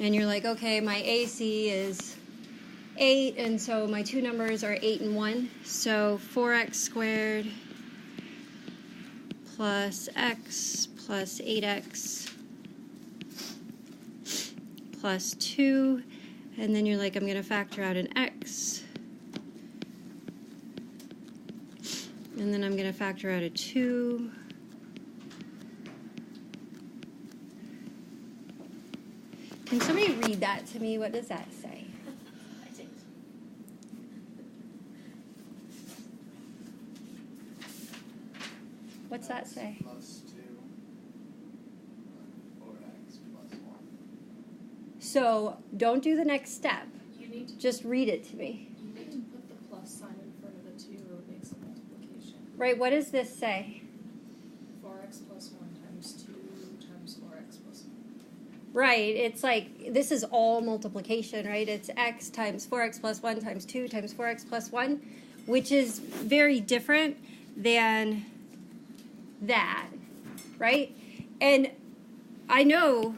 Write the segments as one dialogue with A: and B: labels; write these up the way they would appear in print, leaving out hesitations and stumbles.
A: and you're like, okay, my AC is 8, and so my two numbers are 8 and 1. So 4x squared plus x plus 8x plus 2. And then you're like, I'm going to factor out an x. And then I'm going to factor out a 2. Can somebody read that to me? What does that say? What's that say?
B: Plus 2, 4x plus 1.
A: So don't do the next step.
C: You need to
A: Just read it to me.
C: You need to put the plus sign in front of the 2, or it makes a multiplication.
A: Right, what does this say?
C: 4x plus 1 times 2 times 4x plus 1.
A: Right, it's like, this is all multiplication, right? It's x times 4x plus 1 times 2 times 4x plus 1, which is very different than that, right? And I know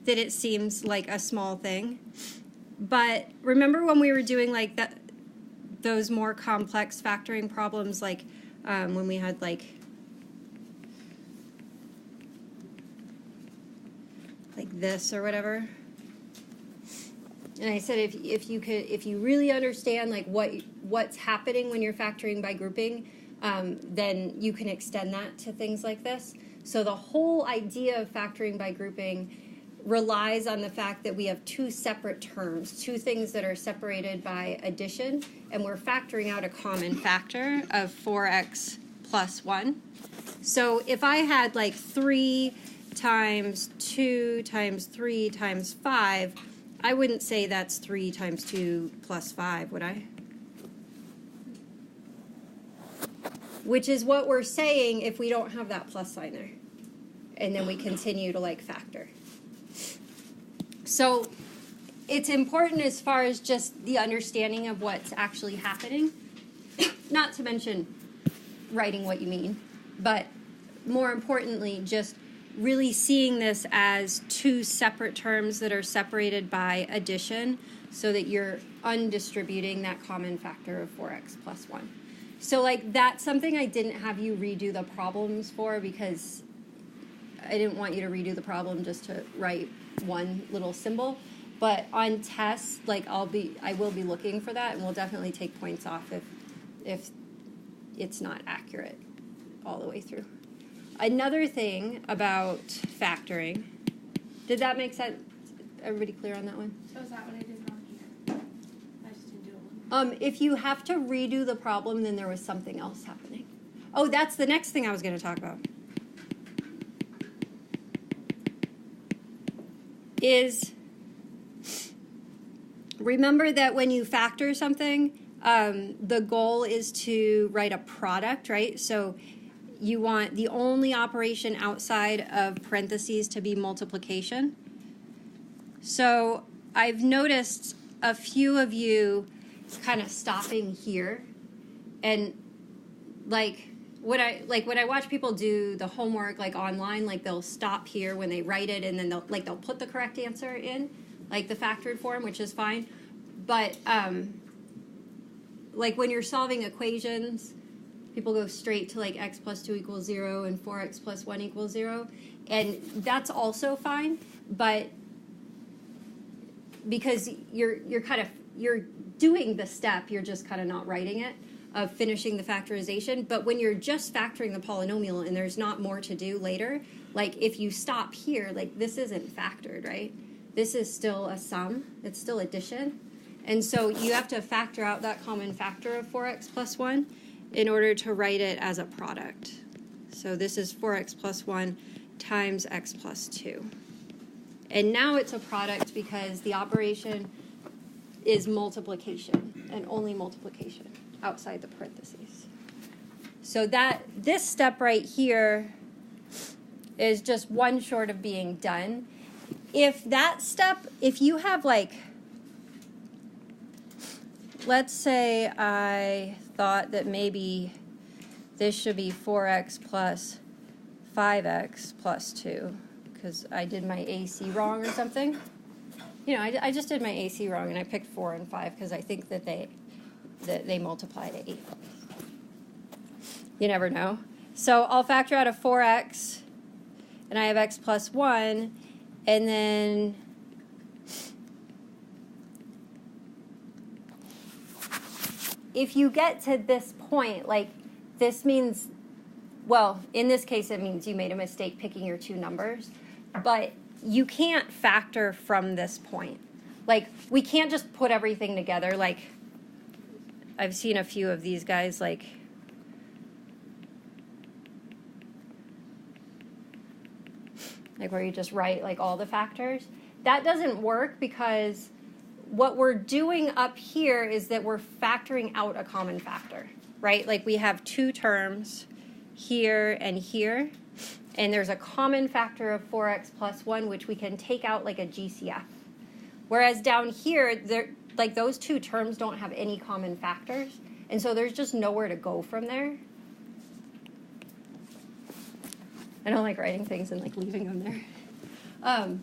A: that it seems like a small thing, but remember when we were doing like that, those more complex factoring problems, like when we had like this or whatever, and I said if you really understand like what's happening when you're factoring by grouping, then you can extend that to things like this. So the whole idea of factoring by grouping relies on the fact that we have two separate terms, two things that are separated by addition, and we're factoring out a common factor of 4x plus 1. So if I had like 3 times 2 times 3 times 5, I wouldn't say that's 3 times 2 plus 5, would I? Which is what we're saying if we don't have that plus sign there. And then we continue to like factor. So it's important as far as just the understanding of what's actually happening. Not to mention writing what you mean, but more importantly, just really seeing this as two separate terms that are separated by addition so that you're undistributing that common factor of 4x plus 1. So like that's something I didn't have you redo the problems for, because I didn't want you to redo the problem just to write one little symbol. But on tests, like I will be looking for that, and we'll definitely take points off if it's not accurate all the way through. Another thing about factoring, did that make sense? Everybody clear on that one?
D: So is that what I did wrong here? I just didn't do it.
A: If you have to redo the problem, then there was something else happening. Oh, that's the next thing I was going to talk about. Is remember that when you factor something, the goal is to write a product, right? So you want the only operation outside of parentheses to be multiplication. So I've noticed a few of you kind of stopping here, and when I watch people do the homework like online, like they'll stop here when they write it, and then they'll put the correct answer in, like the factored form, which is fine. But like when you're solving equations, people go straight to like x plus 2 equals 0 and 4x plus 1 equals 0, and that's also fine. But because you're doing the step, you're just kind of not writing it, of finishing the factorization. But when you're just factoring the polynomial and there's not more to do later, like if you stop here, like this isn't factored, right? This is still a sum. It's still addition. And so you have to factor out that common factor of 4x plus 1 in order to write it as a product. So this is 4x plus 1 times x plus 2. And now it's a product because the operation is multiplication and only multiplication outside the parentheses. So this step right here is just one short of being done. If that step, if you have like, let's say I thought that maybe this should be 4x plus 5x plus 2 because I did my AC wrong or something. You know, I just did my AC wrong, and I picked 4 and 5 because I think that they multiply to 8. You never know. So I'll factor out a 4x, and I have x plus 1, and then if you get to this point, like this means, well, in this case it means you made a mistake picking your 2 numbers, but you can't factor from this point. Like, we can't just put everything together. Like, I've seen a few of these guys, like, where you just write, like, all the factors. That doesn't work because what we're doing up here is that we're factoring out a common factor, right? Like, we have 2 terms here and here. And there's a common factor of 4x plus 1, which we can take out like a GCF. Whereas down here, like those 2 terms don't have any common factors. And so there's just nowhere to go from there. I don't like writing things and like leaving them there.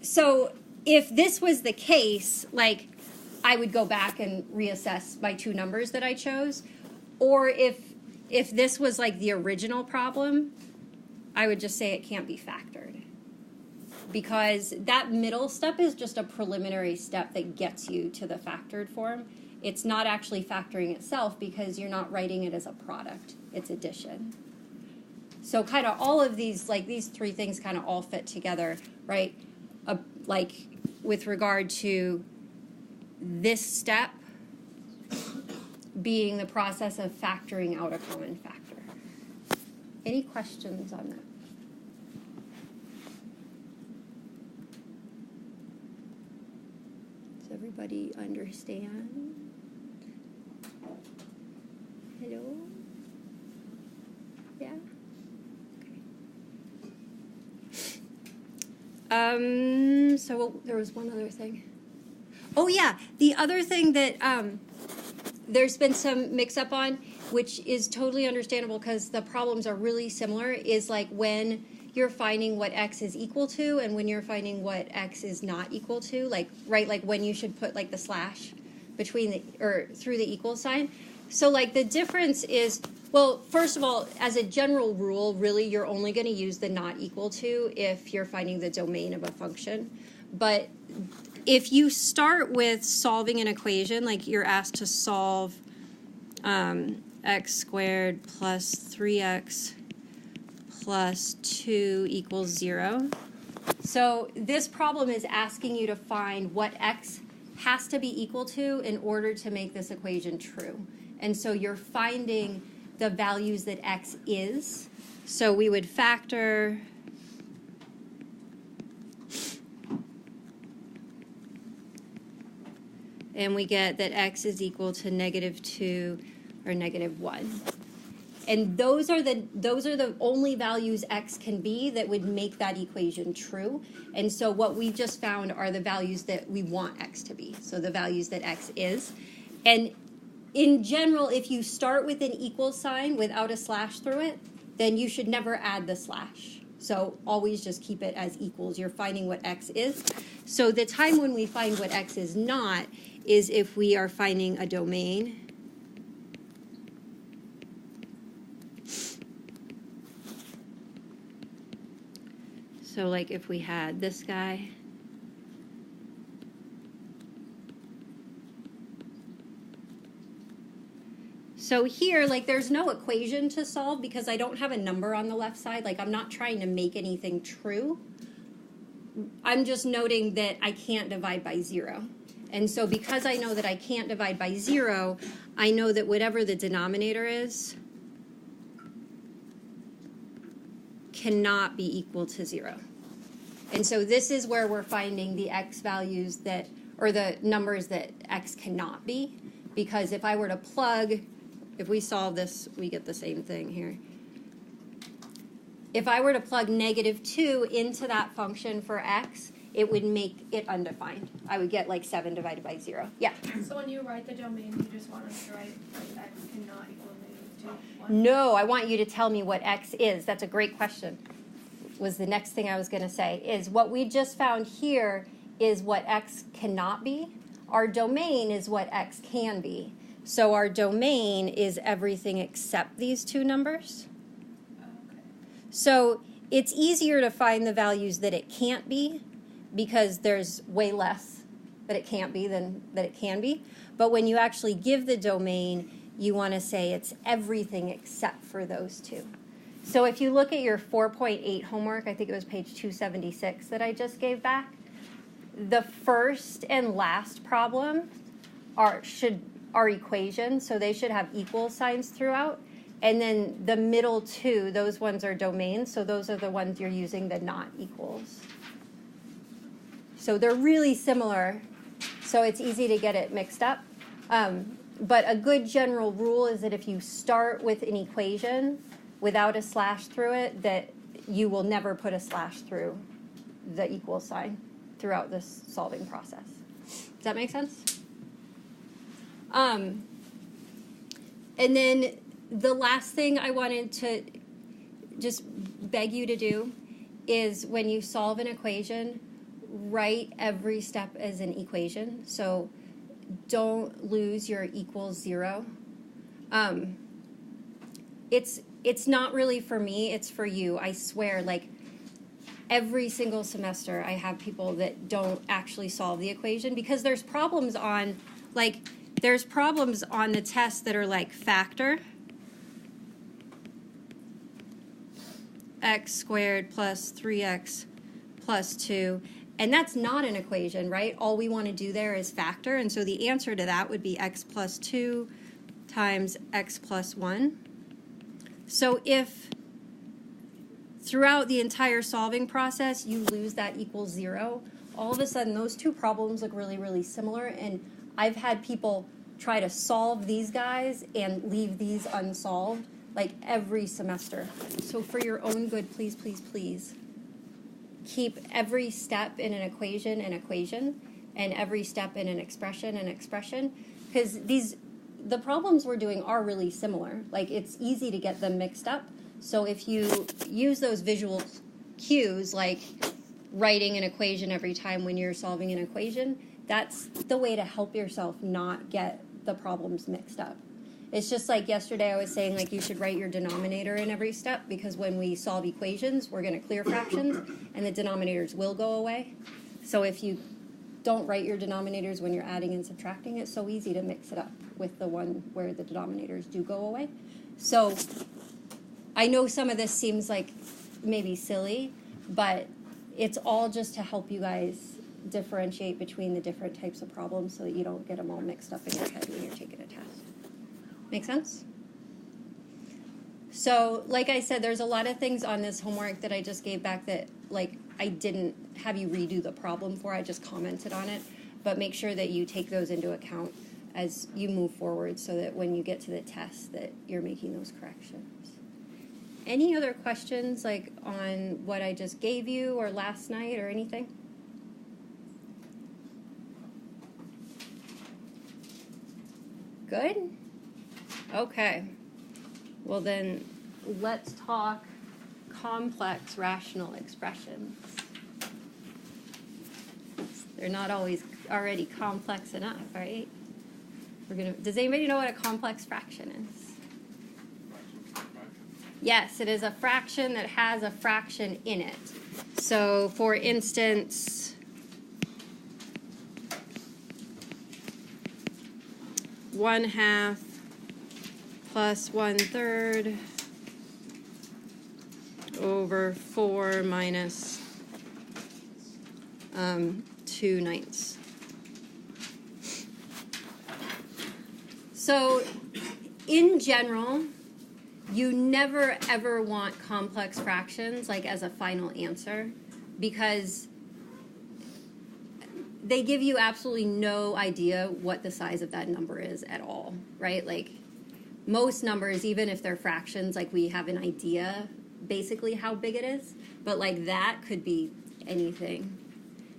A: So if this was the case, like I would go back and reassess my 2 numbers that I chose. Or if this was like the original problem, I would just say it can't be factored. Because that middle step is just a preliminary step that gets you to the factored form. It's not actually factoring itself because you're not writing it as a product. It's addition. So kind of all of these, like these 3 things kind of all fit together, right? Like with regard to this step being the process of factoring out a common factor. Any questions on that? Does everybody understand? Hello? Yeah? Okay. So there was one other thing. Oh yeah, the other thing that there's been some mix-up on, which is totally understandable because the problems are really similar, is like when you're finding what x is equal to and when you're finding what x is not equal to, like, right, like when you should put like the slash between the, or through the equal sign. So like the difference is, well, first of all, as a general rule, really you're only going to use the not equal to if you're finding the domain of a function. But if you start with solving an equation, like you're asked to solve x squared plus 3x plus 2 equals 0. So this problem is asking you to find what x has to be equal to in order to make this equation true. And so you're finding the values that x is. So we would factor and we get that x is equal to -2 or -1. And those are the only values x can be that would make that equation true. And so what we just found are the values that we want x to be. So the values that x is. And in general, if you start with an equal sign without a slash through it, then you should never add the slash. So always just keep it as equals. You're finding what x is. So the time when we find what x is not is if we are finding a domain. So like if we had this guy. So here, like there's no equation to solve because I don't have a number on the left side. Like I'm not trying to make anything true. I'm just noting that I can't divide by 0. And so because I know that I can't divide by 0, I know that whatever the denominator is cannot be equal to 0. And so this is where we're finding the x values that, or the numbers that x cannot be. Because if I were to plug, if we solve this, we get the same thing here. If I were to plug -2 into that function for x, it would make it undefined. I would get like 7 divided by 0. Yeah?
C: So when you write the domain, you just want us to write like x cannot equal -2, 1?
A: No, I want you to tell me what x is. That's a great question. Was the next thing I was going to say, is what we just found here is what x cannot be. Our domain is what x can be. So our domain is everything except these two numbers.
C: Okay.
A: So it's easier to find the values that it can't be because there's way less that it can't be than that it can be. But when you actually give the domain, you want to say it's everything except for those two. So if you look at your 4.8 homework, I think it was page 276 that I just gave back, the first and last problem are equations, so they should have equal signs throughout. And then the middle two, those ones are domains, so those are the ones you're using the not equals. So they're really similar, so it's easy to get it mixed up. But a good general rule is that if you start with an equation without a slash through it, that you will never put a slash through the equal sign throughout this solving process. Does that make sense? And then the last thing I wanted to just beg you to do is when you solve an equation, write every step as an equation. So don't lose your equals 0. It's not really for me, it's for you. I swear, like every single semester I have people that don't actually solve the equation because there's problems on the test that are like factor x squared plus 3x plus 2. And that's not an equation, right? All we want to do there is factor. And so the answer to that would be x plus 2 times x plus 1. So if throughout the entire solving process you lose that equals 0, all of a sudden those two problems look really, really similar. And I've had people try to solve these guys and leave these unsolved like every semester. So for your own good, please, please, please, keep every step in an equation an equation, and every step in an expression an expression, because the problems we're doing are really similar. Like it's easy to get them mixed up. So if you use those visual cues, like writing an equation every time when you're solving an equation, that's the way to help yourself not get the problems mixed up. It's just like yesterday I was saying, like, you should write your denominator in every step, because when we solve equations, we're going to clear fractions, and the denominators will go away. So if you don't write your denominators when you're adding and subtracting, it's so easy to mix it up with the one where the denominators do go away. So I know some of this seems like maybe silly, but it's all just to help you guys differentiate between the different types of problems so that you don't get them all mixed up in your head when you're taking a test. Make sense? So, like I said, there's a lot of things on this homework that I just gave back that, like, I didn't have you redo the problem for. I just commented on it. But make sure that you take those into account as you move forward so that when you get to the test that you're making those corrections. Any other questions, like, on what I just gave you or last night or anything? Good? Okay. Well then, let's talk complex rational expressions. They're not always already complex enough, right? Does anybody know what a complex fraction is? Yes, it is a fraction that has a fraction in it. So, for instance, 1/2 plus 1/3 over 4 minus 2/9. So, in general, you never ever want complex fractions like as a final answer, because they give you absolutely no idea what the size of that number is at all, right? Like, most numbers, even if they're fractions, like, we have an idea basically how big it is, but like that could be anything.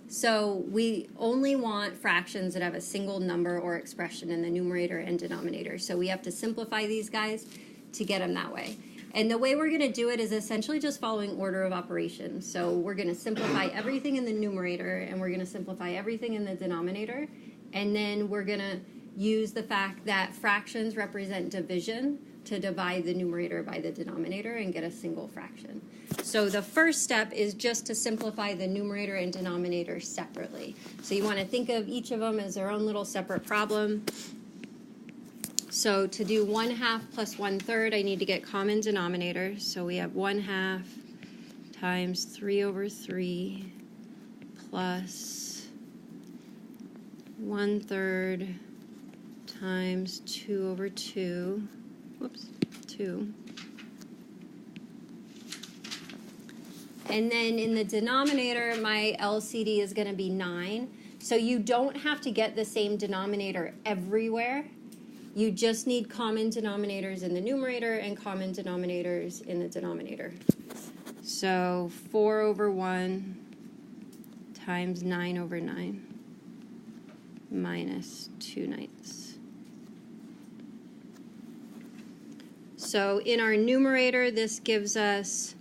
A: So we only want fractions that have a single number or expression in the numerator and denominator. So we have to simplify these guys to get them that way. And the way we're going to do it is essentially just following order of operations. So we're going to simplify everything in the numerator, and we're going to simplify everything in the denominator. And then we're going to use the fact that fractions represent division to divide the numerator by the denominator and get a single fraction. So the first step is just to simplify the numerator and denominator separately. So you want to think of each of them as their own little separate problem. So to do 1/2 plus 1/3, I need to get common denominator. So we have 1/2 times 3 over 3 plus 1/3 times 2 over 2. Whoops, 2. And then in the denominator, my LCD is going to be 9. So you don't have to get the same denominator everywhere. You just need common denominators in the numerator and common denominators in the denominator. So 4 over 1 times 9 over 9 minus 2/9. So in our numerator, this gives us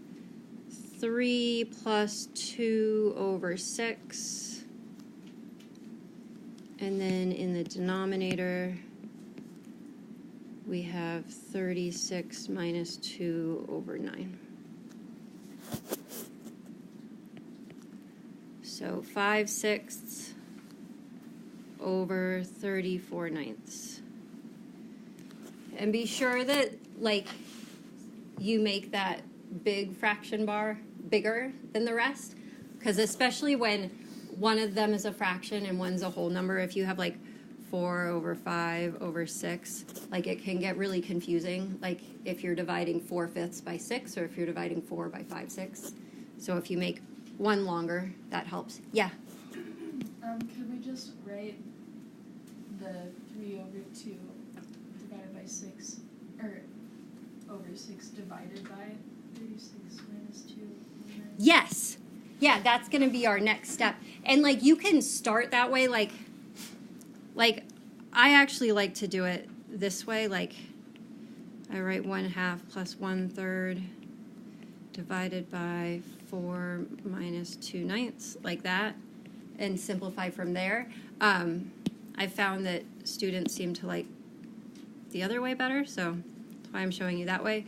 A: 3 plus 2 over 6. And then in the denominator, we have 36 minus 2 over 9. So 5/6 over 34/9. And be sure that, like, you make that big fraction bar bigger than the rest, because especially when one of them is a fraction and one's a whole number, if you have like 4 over 5 over 6, like it can get really confusing, like if you're dividing 4/5 by 6 or if you're dividing 4 by 5/6. So if you make one longer, that helps. Yeah?
B: Could we just write the 3 over 2 divided by 6, or over 6 divided by 36 minus 2?
A: Yes. Yeah, that's going to be our next step. And like you can start that way, like I actually like to do it this way, like I write 1/2 plus 1/3 divided by 4 minus 2/9, like that, and simplify from there. I found that students seem to like the other way better, so that's why I'm showing you that way.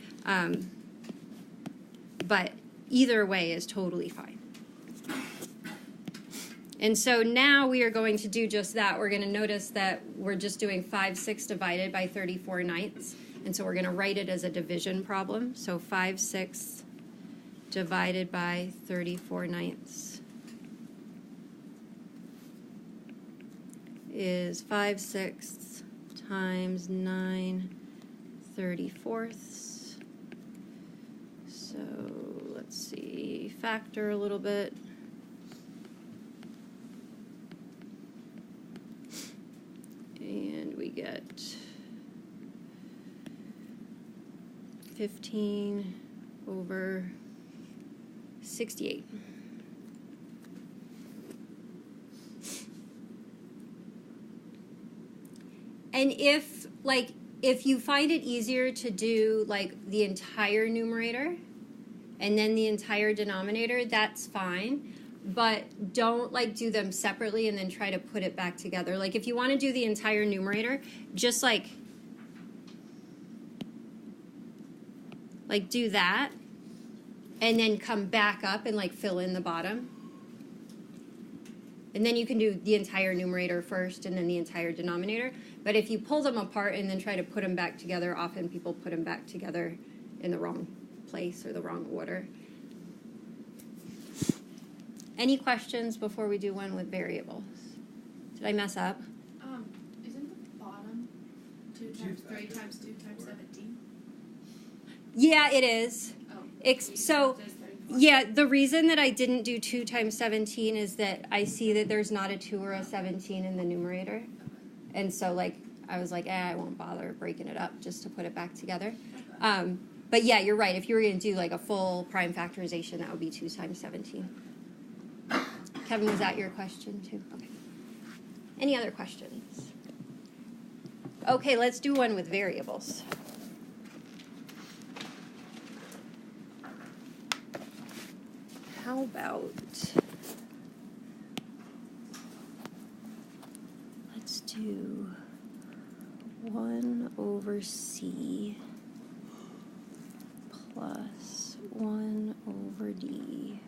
A: But either way is totally fine. And so now we are going to do just that. We're going to notice that we're just doing 5/6 divided by 34/9. And so we're going to write it as a division problem. So 5/6 divided by 34/9 is 5/6 times 9/34. So let's see, factor a little bit. And we get 15 over 68. And if you find it easier to do like the entire numerator and then the entire denominator, that's fine. But don't like do them separately and then try to put it back together. Like if you want to do the entire numerator, just like do that and then come back up and like fill in the bottom. And then you can do the entire numerator first and then the entire denominator. But if you pull them apart and then try to put them back together, often people put them back together in the wrong place or the wrong order. Any questions before we do one with variables? Did I mess up?
C: Isn't the bottom 2 times 3 times 2 times 17?
A: Yeah, it is.
C: Oh.
A: So, yeah, the reason that I didn't do 2 times 17 is that I see that there's not a 2 or a 17 in the numerator. And so, like, I was like, I won't bother breaking it up just to put it back together. But yeah, you're right. If you were going to do like a full prime factorization, that would be 2 times 17. Kevin, was that your question too? Okay. Any other questions? Okay, let's do one with variables. how about, let's do 1 over C plus 1 over D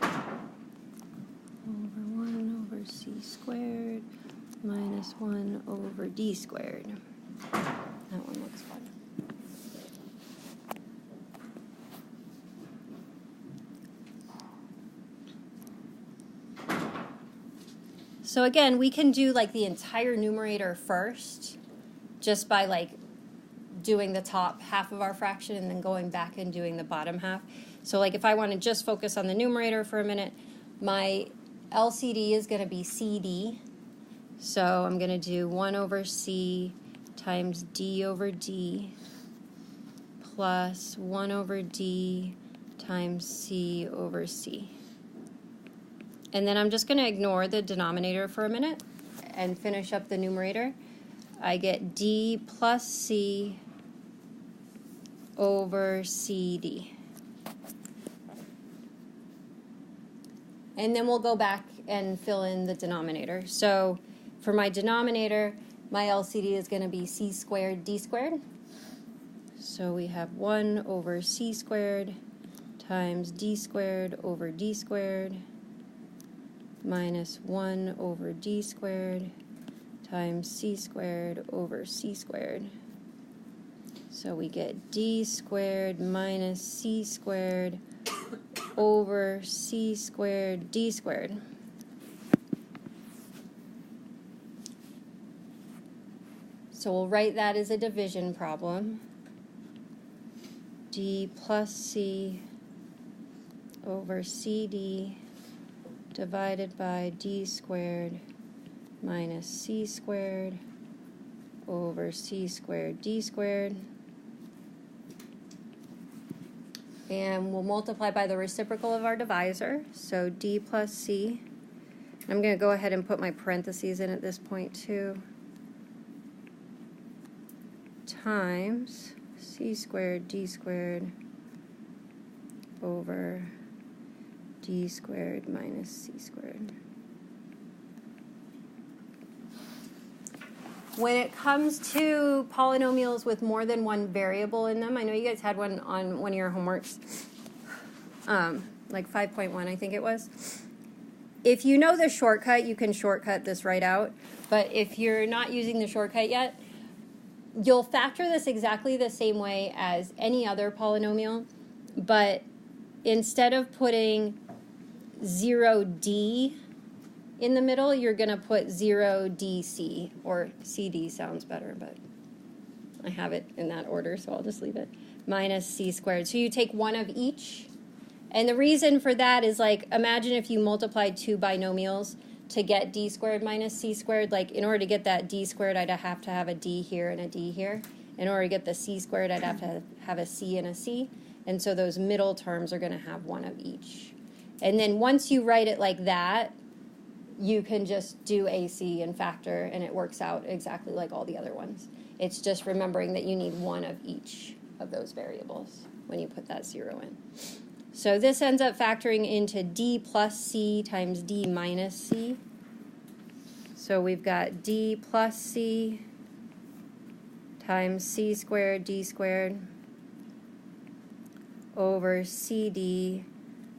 A: over 1 over C squared minus 1 over D squared. That one looks fun. So again, we can do like the entire numerator first, just by like doing the top half of our fraction and then going back and doing the bottom half. So like if I want to just focus on the numerator for a minute, my LCD is going to be CD. So I'm going to do 1 over C times D over D plus 1 over D times C over C. And then I'm just going to ignore the denominator for a minute and finish up the numerator. I get D plus C over CD. And then we'll go back and fill in the denominator. So for my denominator, my LCD is going to be C squared D squared. So we have 1 over C squared times D squared over D squared minus 1 over D squared times C squared over C squared. So we get D squared minus C squared over C squared D squared. So we'll write that as a division problem. D plus C over CD divided by D squared minus C squared over C squared D squared. And we'll multiply by the reciprocal of our divisor, so D plus C. I'm going to go ahead and put my parentheses in at this point too. Times C squared D squared over D squared minus C squared. When it comes to polynomials with more than one variable in them, I know you guys had one on one of your homeworks, like 5.1 I think it was. If you know the shortcut, you can shortcut this right out. But if you're not using the shortcut yet, you'll factor this exactly the same way as any other polynomial, but instead of putting 0D in the middle, you're going to put 0DC, or CD sounds better, but I have it in that order, so I'll just leave it, minus C squared. So you take one of each, and the reason for that is, like, imagine if you multiplied two binomials to get D squared minus C squared. Like, in order to get that D squared, I'd have to have a D here and a D here. In order to get the C squared, I'd have to have a C and a C, and so those middle terms are going to have one of each. And then once you write it like that, you can just do AC and factor, and it works out exactly like all the other ones. It's just remembering that you need one of each of those variables when you put that 0 in. So this ends up factoring into D plus C times D minus C. So we've got D plus C times C squared D squared over CD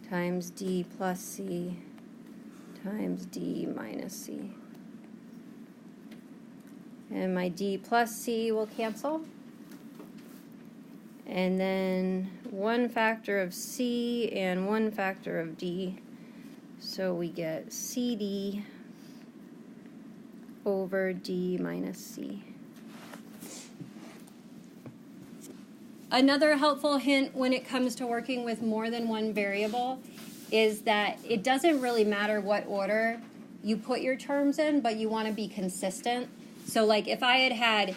A: times D plus C times D minus C. And my D plus C will cancel. And then one factor of C and one factor of D. So we get CD over D minus C. Another helpful hint when it comes to working with more than one variable is that it doesn't really matter what order you put your terms in, but you want to be consistent. So like if I had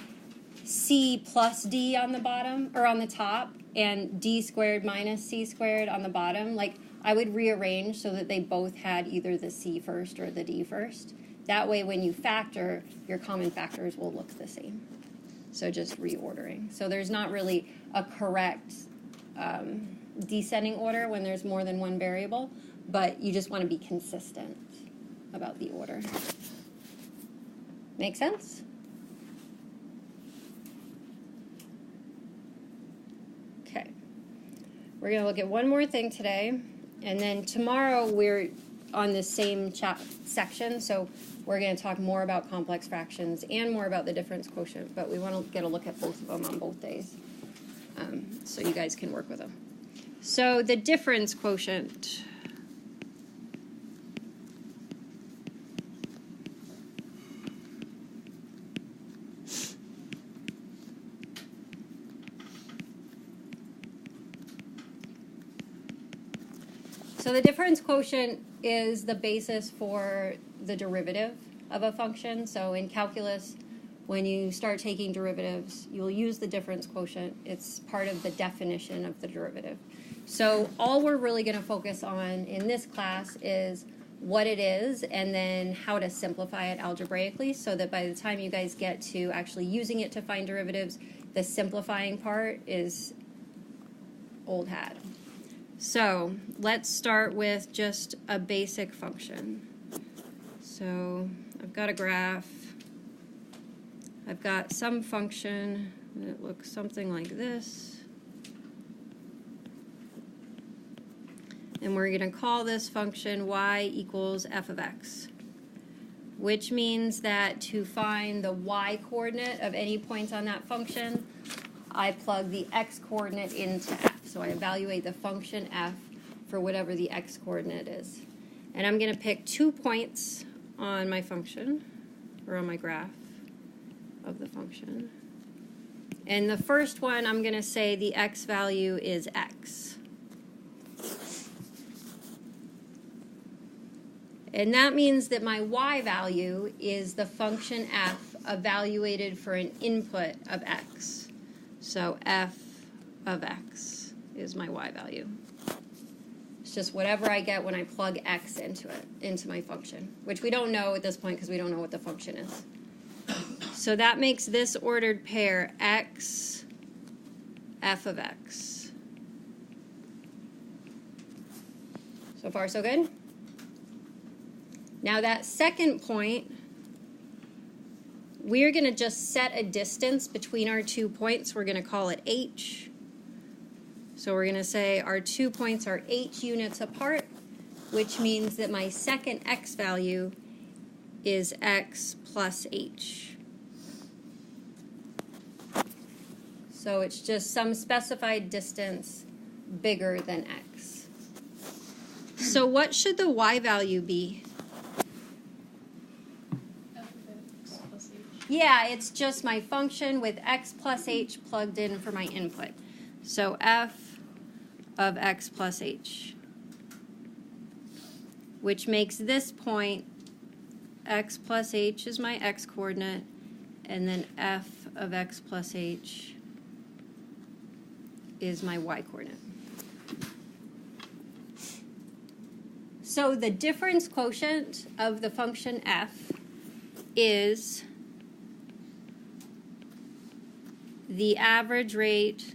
A: C plus D on the bottom, or on the top, and D squared minus C squared on the bottom, like I would rearrange so that they both had either the C first or the D first. That way when you factor, your common factors will look the same. So just reordering. So there's not really a correct descending order when there's more than one variable, but you just want to be consistent about the order. Make sense? Okay. We're going to look at one more thing today, and then tomorrow we're on the same section, so we're going to talk more about complex fractions and more about the difference quotient, but we want to get a look at both of them on both days, so you guys can work with them. So the difference quotient. So the difference quotient is the basis for the derivative of a function. So in calculus, when you start taking derivatives, you'll use the difference quotient. It's part of the definition of the derivative. So all we're really going to focus on in this class is what it is and then how to simplify it algebraically, so that by the time you guys get to actually using it to find derivatives, the simplifying part is old hat. So let's start with just a basic function. So I've got a graph. I've got some function that looks something like this. And we're going to call this function y equals f of x, which means that to find the y coordinate of any point on that function, I plug the x coordinate into f. So I evaluate the function f for whatever the x coordinate is. And I'm going to pick 2 points on my function, or on my graph of the function. And the first one, I'm going to say the x value is x. And that means that my y value is the function f evaluated for an input of x. So f of x is my y value. It's just whatever I get when I plug x into it, into my function, which we don't know at this point because we don't know what the function is. So that makes this ordered pair x, f of x. So far, so good? Now that second point, we're going to just set a distance between our 2 points. We're going to call it h. So we're going to say our 2 points are h units apart, which means that my second x value is x plus h. So it's just some specified distance bigger than x. So what should the y value be? Yeah, it's just my function with x plus h plugged in for my input. So f of x plus h, which makes this point x plus h is my x coordinate, and then f of x plus h is my y coordinate. So the difference quotient of the function f is the average rate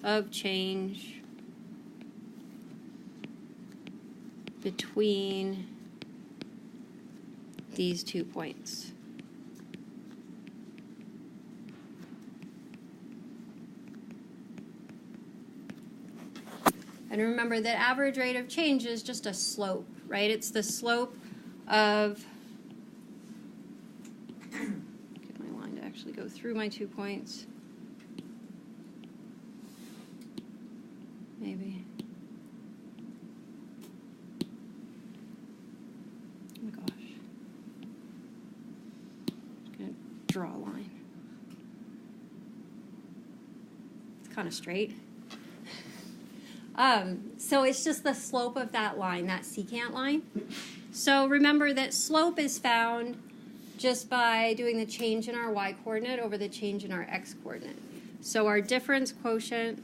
A: of change between these 2 points. And remember that average rate of change is just a slope, right? It's the slope of, get my line to actually go through my 2 points. Maybe. Oh my gosh. I'm going to draw a line. It's kind of straight. So it's just the slope of that line, that secant line. So remember that slope is found just by doing the change in our y coordinate over the change in our x coordinate. So our difference quotient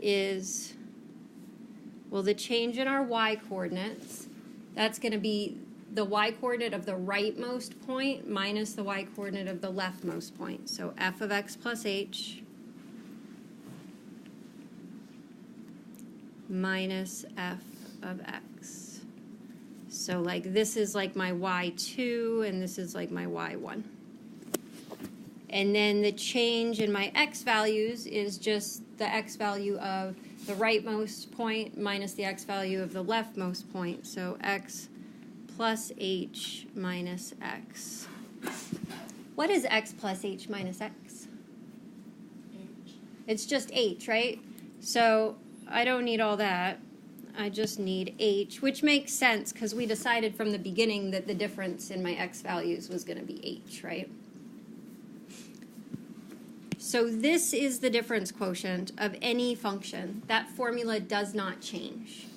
A: is, well, the change in our y coordinates, that's going to be the y coordinate of the rightmost point minus the y coordinate of the leftmost point. So f of x plus h minus f of x. So like this is like my y2 and this is like my y1. And then the change in my x values is just the x value of the rightmost point minus the x value of the leftmost point. So x plus h minus x. What is x plus h minus x?
B: H.
A: It's just h, right? So I don't need all that. I just need h, which makes sense because we decided from the beginning that the difference in my x values was going to be h, right? So this is the difference quotient of any function. That formula does not change.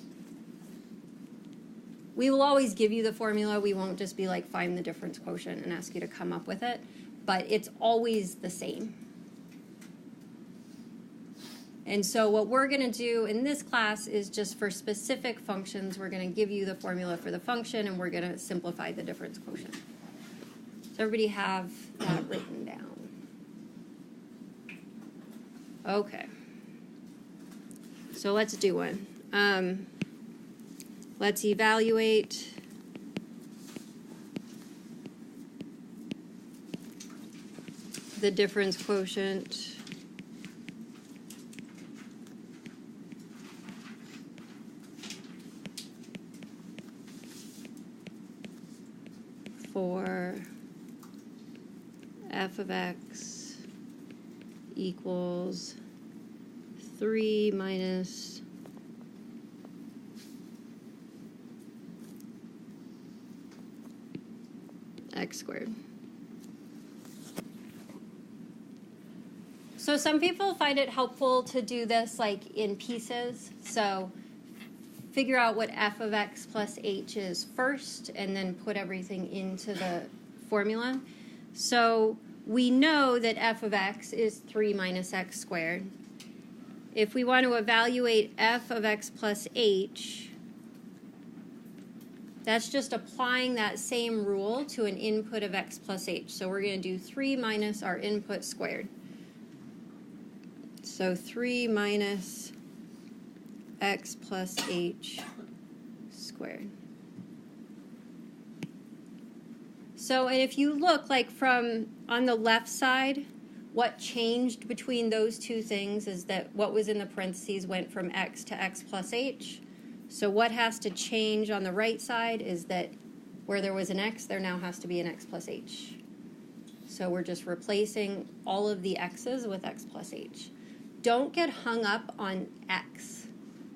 A: We will always give you the formula. We won't just be like, find the difference quotient and ask you to come up with it. But it's always the same. And so what we're going to do in this class is just for specific functions, we're going to give you the formula for the function, and we're going to simplify the difference quotient. So everybody have that written down. Okay. So let's do one. Let's evaluate the difference quotient for f of x equals 3 minus x squared. So some people find it helpful to do this like in pieces. So figure out what f of x plus h is first and then put everything into the formula. So we know that f of x is 3 minus x squared. If we want to evaluate f of x plus h, that's just applying that same rule to an input of x plus h. So we're going to do 3 minus our input squared. So 3 minus x plus h squared. So and if you look like from on the left side, what changed between those two things is that what was in the parentheses went from x to x plus h. So what has to change on the right side is that where there was an x, there now has to be an x plus h. So we're just replacing all of the x's with x plus h. Don't get hung up on x,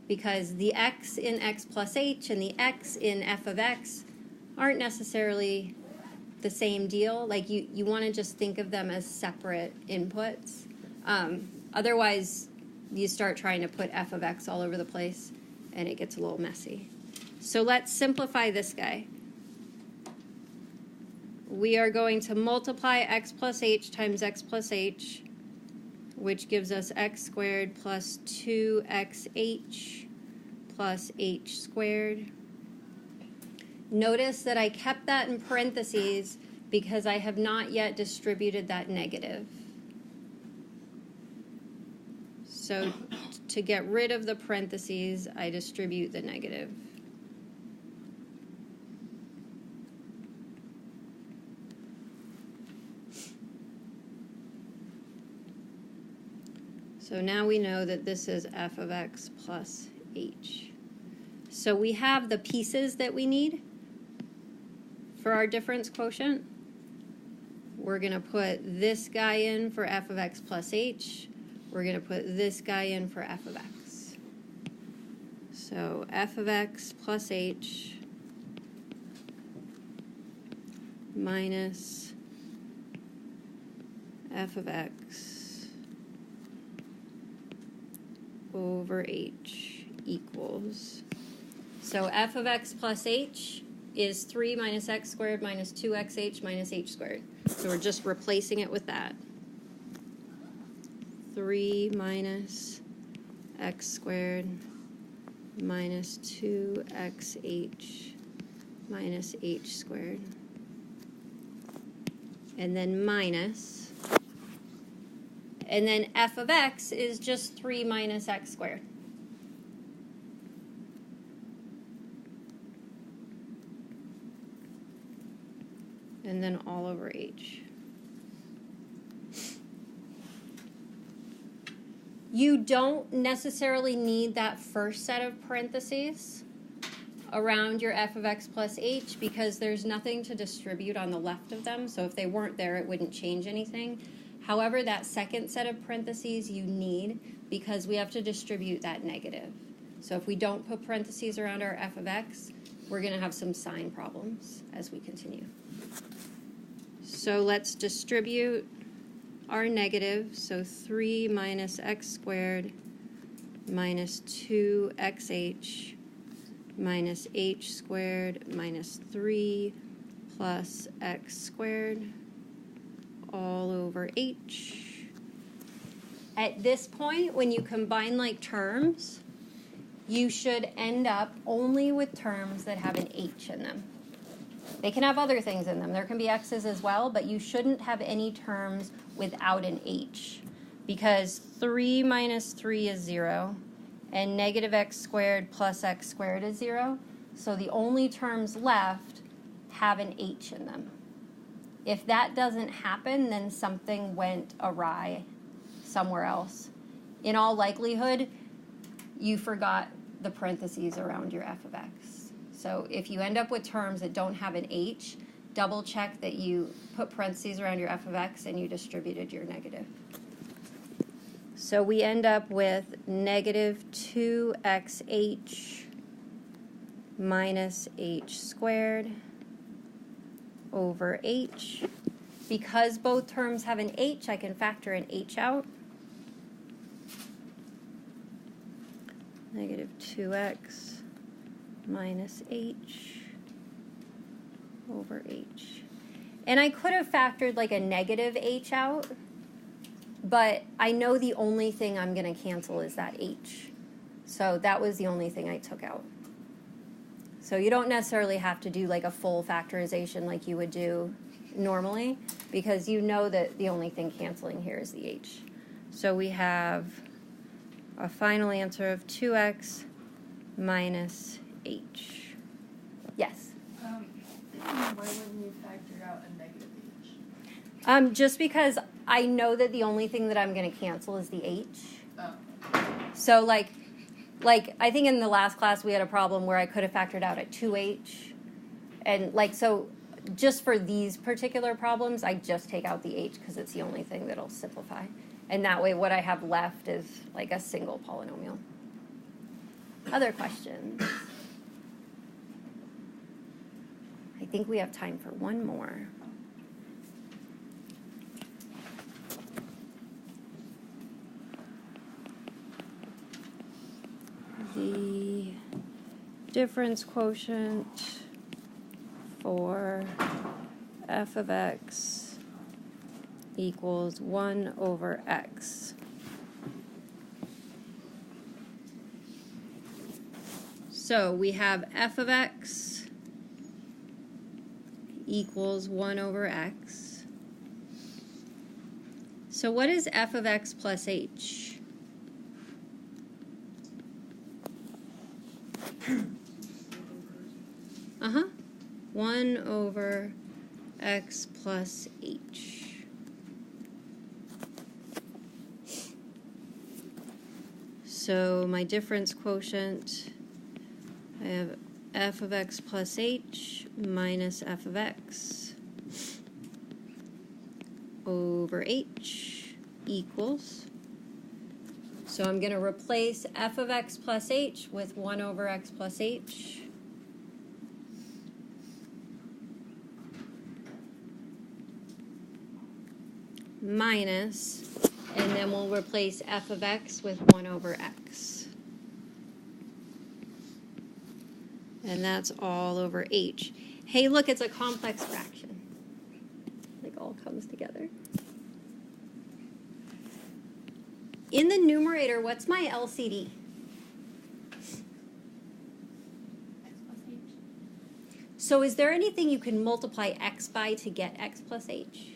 A: because the x in x plus h and the x in f of x aren't necessarily the same deal. Like you want to just think of them as separate inputs. Otherwise, you start trying to put f of x all over the place, and it gets a little messy. So let's simplify this guy. We are going to multiply x plus h times x plus h, which gives us x squared plus 2xh plus h squared. Notice that I kept that in parentheses because I have not yet distributed that negative. So to get rid of the parentheses, I distribute the negative. So now we know that this is f of x plus h. So we have the pieces that we need for our difference quotient. We're going to put this guy in for f of x plus h. We're going to put this guy in for f of x. So f of x plus h minus f of x over h equals. So f of x plus h is 3 minus x squared minus 2xh minus h squared. So we're just replacing it with that. 3 minus x squared minus 2xh minus h squared. And then minus. And then f of x is just 3 minus x squared. And then all over h. You don't necessarily need that first set of parentheses around your f of x plus h because there's nothing to distribute on the left of them. So if they weren't there, it wouldn't change anything. However, that second set of parentheses you need because we have to distribute that negative. So if we don't put parentheses around our f of x, we're going to have some sign problems as we continue. So let's distribute our negative. So 3 minus x squared minus 2xh minus h squared minus 3 plus x squared all over h. At this point, when you combine like terms, you should end up only with terms that have an h in them. They can have other things in them. There can be x's as well, but you shouldn't have any terms without an h because 3 minus 3 is 0 and negative x squared plus x squared is 0. So the only terms left have an h in them. If that doesn't happen, then something went awry somewhere else. In all likelihood, you forgot the parentheses around your f of x. So if you end up with terms that don't have an h, double check that you put parentheses around your f of x and you distributed your negative. So we end up with negative 2xh minus h squared over h. Because both terms have an h, I can factor an h out. Negative 2x minus h over h. And I could have factored like a negative h out, but I know the only thing I'm going to cancel is that h. So that was the only thing I took out. So you don't necessarily have to do like a full factorization like you would do normally, because you know that the only thing canceling here is the h. So we have a final answer of 2x minus h. Yes?
B: Why wouldn't you factor out a negative h?
A: Just because I know that the only thing that I'm going to cancel is the h.
B: Oh.
A: So like I think in the last class we had a problem where I could have factored out a 2h. And like, so just for these particular problems, I just take out the h because it's the only thing that'll simplify. And that way what I have left is like a single polynomial. Other questions? I think we have time for one more. The difference quotient for f of x equals 1 over x. So we have f of x equals 1 over x. So what is f of x plus h? Uh-huh. 1 over x plus h. So my difference quotient, I have f of x plus h minus f of x over h equals. So I'm going to replace f of x plus h with 1 over x plus h. Minus, and then we'll replace f of x with 1 over x. And that's all over h. Hey, look, it's a complex fraction. Like all comes together. in the numerator, what's my LCD?
D: X plus H.
A: So is there anything you can multiply x by to get x plus h?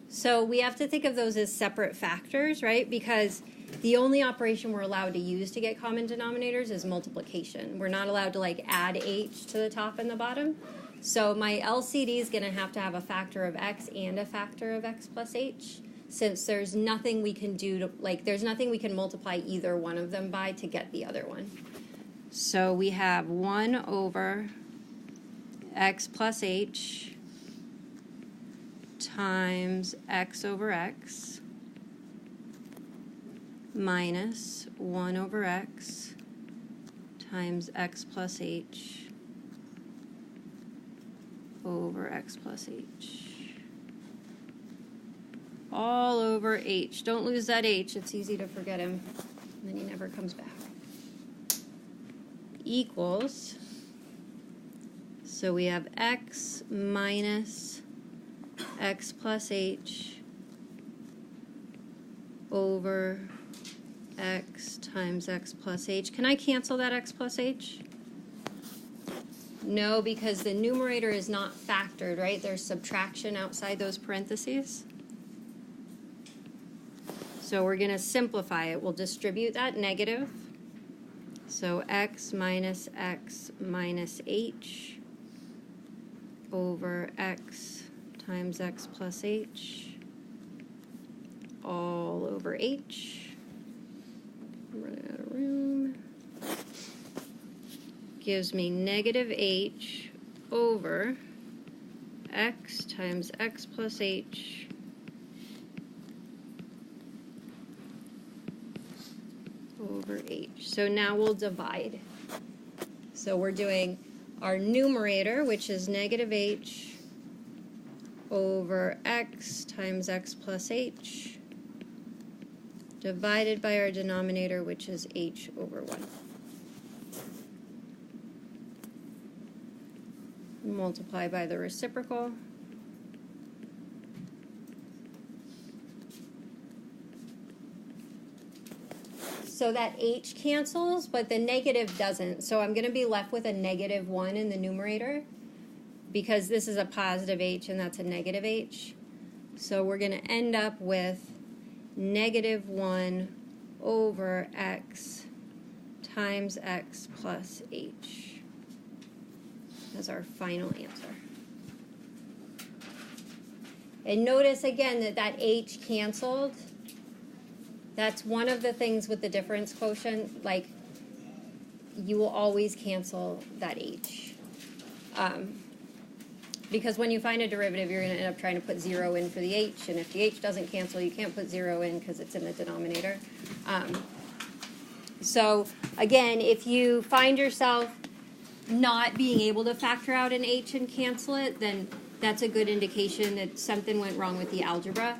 A: So we have to think of those as separate factors, right? Because the only operation we're allowed to use to get common denominators is multiplication. We're not allowed to like add h to the top and the bottom. So my LCD is going to have a factor of x and a factor of x plus h, since there's nothing we can do to, like, there's nothing we can multiply either one of them by to get the other one. So we have 1 over x plus h times x over x minus 1 over x times x plus h over x plus h. All over h. Don't lose that h. It's easy to forget him. And then he never comes back. Equals. So we have x minus x plus h over x times x plus h. Can I cancel that x plus h? No, because the numerator is not factored, right? There's subtraction outside those parentheses. So we're going to simplify it. We'll distribute that negative. So x minus h over x times x plus h all over h. I'm running out of room. Gives me negative h over x times x plus h over h. So now we'll divide. So we're doing our numerator, which is negative h over x times x plus h, divided by our denominator, which is h over 1. Multiply by the reciprocal. So that h cancels, but the negative doesn't. So I'm going to be left with a negative 1 in the numerator, because this is a positive h and that's a negative h. So we're going to end up with negative 1 over x times x plus h as our final answer. And notice again that that h canceled. That's one of the things with the difference quotient, like you will always cancel that h. Because when you find a derivative, you're going to end up trying to put 0 in for the h, and if the h doesn't cancel, you can't put 0 in because it's in the denominator. So again, if you find yourself not being able to factor out an h and cancel it, then that's a good indication that something went wrong with the algebra.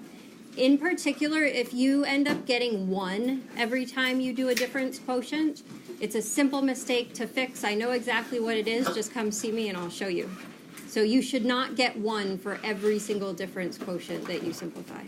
A: In particular, if you end up getting 1 every time you do a difference quotient, it's a simple mistake to fix. I know exactly what it is. Just come see me and I'll show you. So you should not get 1 for every single difference quotient that you simplify.